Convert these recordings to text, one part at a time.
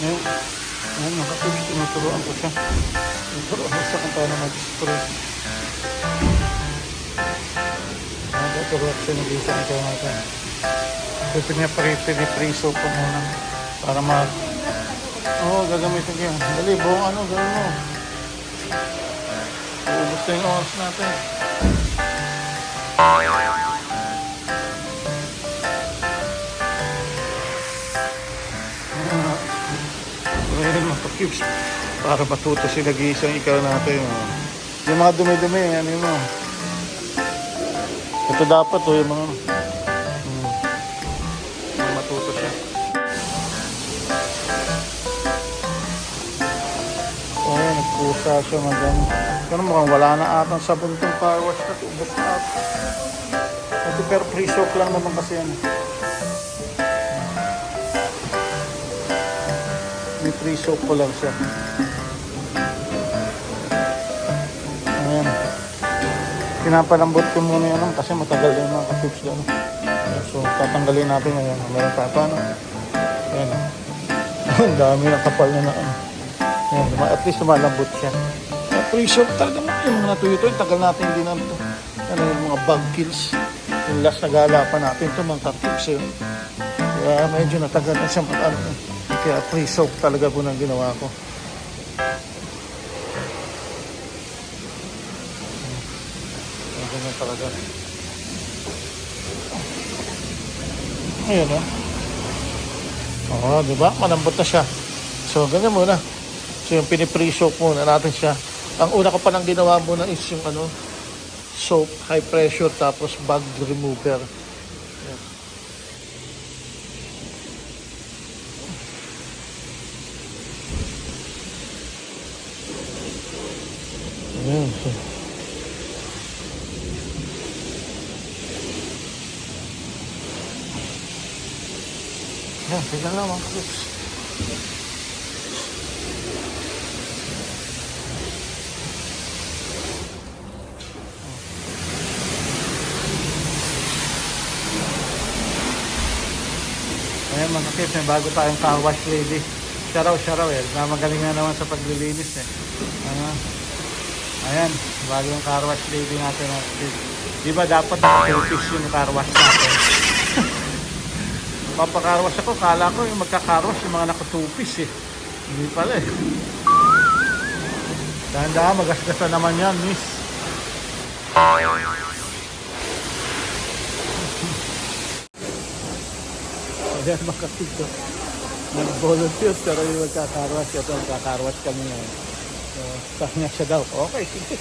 Ngayon, ngayon mga kapatid, tinuturuan ko siya. Tinuturuan ko siya kung paano mag-spray. Turuan ko siya nag-isa ito natin. Ito niya pinipriso ko muna para gagamitin ko yan. Dali, buong gawin mo. Uubos na yung oras natin. Ngayon mga ka-cubes, para matuto si nag-iisang ikaw natin. Yung mga dumi-dumi, ano yun mo. Ito dapat yung mga matuto siya. Nagpusa siya magano. Pero mukhang wala na atang sabon tong car wash na ubos na ata. Ito pero pre-soak lang naman kasi yan. May pre-soak ko lang siya. Ayan. Pinapalambot ko muna yan kasi matagal yung mga ka-tips doon. So tatanggalin natin ngayon. Meron pa paano. Ayan. Ang dami na kapal na Ayan, at least lumalambot siya. Pre-soak talaga yung mga natuyo ito. Tagal natin hindi na ito. Ano yung mga bug kills. Yung last na gala pa natin ito mga ka-tips. Kaya medyo natagal na siya matalo. Kaya pre-soak talaga po nang ginawa ko. Ganyan talaga. Ayan Oo, diba? Malambot na siya. So, ganyan muna. So, yung pinipre-soak muna natin siya. Ang una ko pa nang ginawa muna is yung soap, high pressure, tapos bug remover. Ayan. Ayan, tignan lang mga clips. Ayan mga kids, may bago tayong car wash lady. Siya raw na magaling na naman sa paglilinis Ayan, bago yung car wash lady natin mga kids. Di ba dapat naka-focus yung car wash natin? Papacar wash ako, kala ko yung magka-car wash yung mga nakatupis Hindi pala Dahan-dahan, magasgasan naman yan, miss. Ayan mga kapito. Nag-volunteer pero yung magkakarwash. Ito magkakarwash kami ngayon. So, sabi niya siya daw. Okay, sige.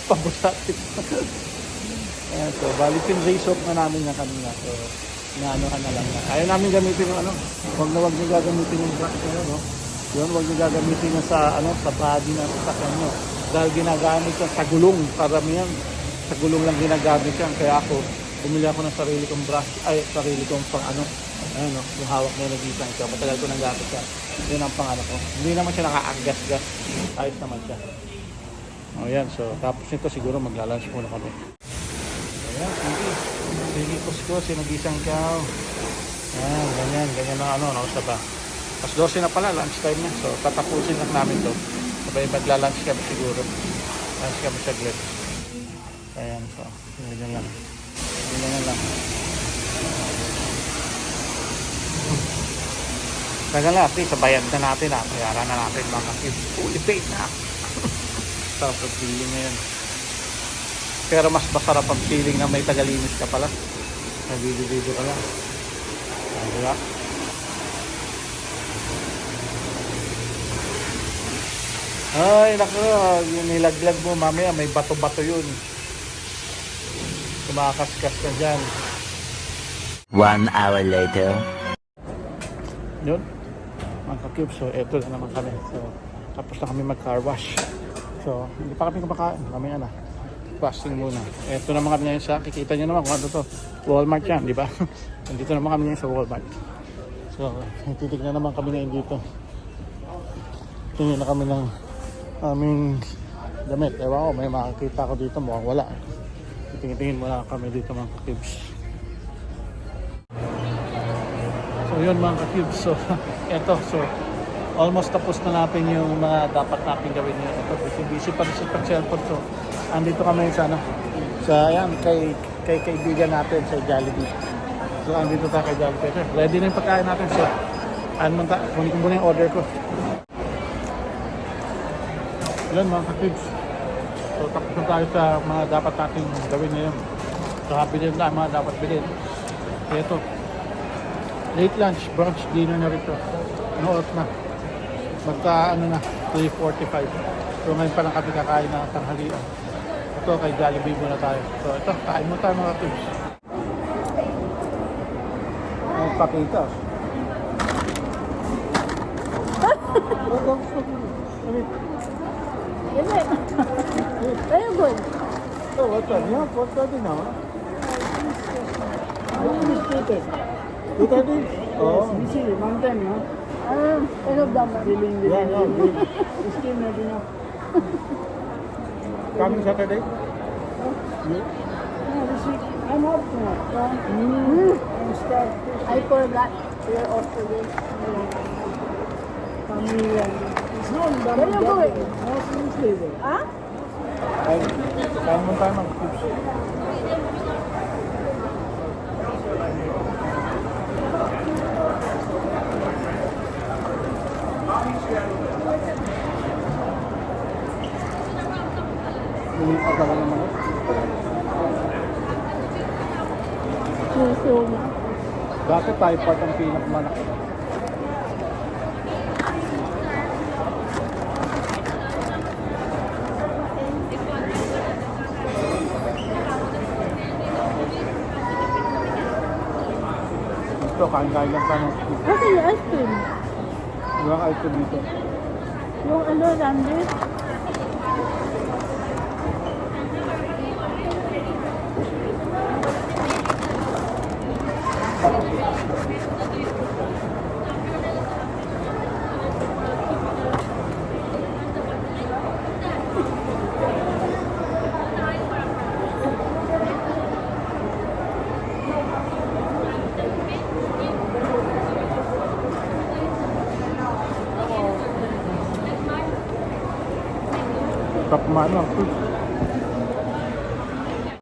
Pabusatin. Ayan, so, balik yung ray soap na namin na kanina. So, inaanohan na lang na. Ayaw namin gamitin yung Huwag niyo gagamitin yung brush nyo, Yun, huwag niyo gagamitin yung sa body na sasakyan nyo. Dahil ginagamit yan sa gulong. Karamihan. Sa gulong lang ginagamit yan. Kaya ako, bumili ako ng sarili kong brush. Sarili kong pang Ayan yung hawak na nag-isang siya. Matagal ko nang gamit siya. Yun ang pangano ko. Hindi naman siya nakaagas-gas. Ayos naman siya. Ayan, so tapos nito siguro maglalunch muna kami. Ayan, sige kuskus, nag-isang cow. Ayan, ganyan na nausa ba. Mas 12 na pala, lunch time na. So tatapusin lang namin to. Sabay maglalunch kami siguro. Lunch kami saglit. Ayan, so ganyan lang. Ganyan lang. Tagal na, at least bayad na natin bayaran na natin mga kids. Fully paid na. Sarap ang feeling ngayon. Pero mas masarap ang feeling na may tagalinis ka pala. Nag-video ka lang. Diba? Ay, naku, yung nilaglag mo mamaya may bato-bato yun. Kumakaskas ka dyan. 1 hour later. Yun. Mga ka-cubes, so eto na naman kami. So, tapos na kami mag-car wash. So, hindi pa kami kumakain. Kami fasting muna. Eto naman kami ngayon sa, kikita nyo naman kung ano to. Walmart yan, di ba? Nandito naman kami ngayon sa Walmart. So, titignan naman kami ngayon dito. Tingin na kami ng aming damit. Ewan ko, may makakita ko dito. Mukhang wala. Tingin muna kami dito mga ka-cubes. So yun mga ka-cubes, so eto, so almost tapos na natin yung mga dapat natin gawin ngayon. Ito, busy pa rin sa pag-cellphone to. Andito kami sa ano, sa ayan, kay kaibigan natin sa Jollibee. So, andito tayo kay Jollibee. Okay, ready na yung pagkain natin. So, kunin ko muna yung order ko. Yan mga ka-kids. So, tapos na tayo sa mga dapat natin gawin ngayon. So, bilhin na mga dapat bilhin. Ito. Late lunch, brunch, dinner na rito. Ano oras na? Magka, 3:45. So, ngayon pa lang kami kakain ng tanghalian. Ito, kay Jollibee muna tayo. So, ito, kain mo tayo mga kids. Ay, pakita. Is it? Very good. So, what's that? Yeah, what's that now? Appreciated. 2:30? Oh. Yes, we see one time, no? End of the month. Feeling the Good. still not enough. Coming Saturday? You? No, this week I'm off tomorrow. I'm start. I forgot. We're off today. Family it's not Where done. you going? No, seriously. Huh? Kain mo tayo mga kids. Lumipat ka lang naman. So, Dati tayo part ang pinakmalaki. Ito, kain-kain lang tayo. kasi yung ice cream. Yung ice cream dito. Yung Randy. Tap mano.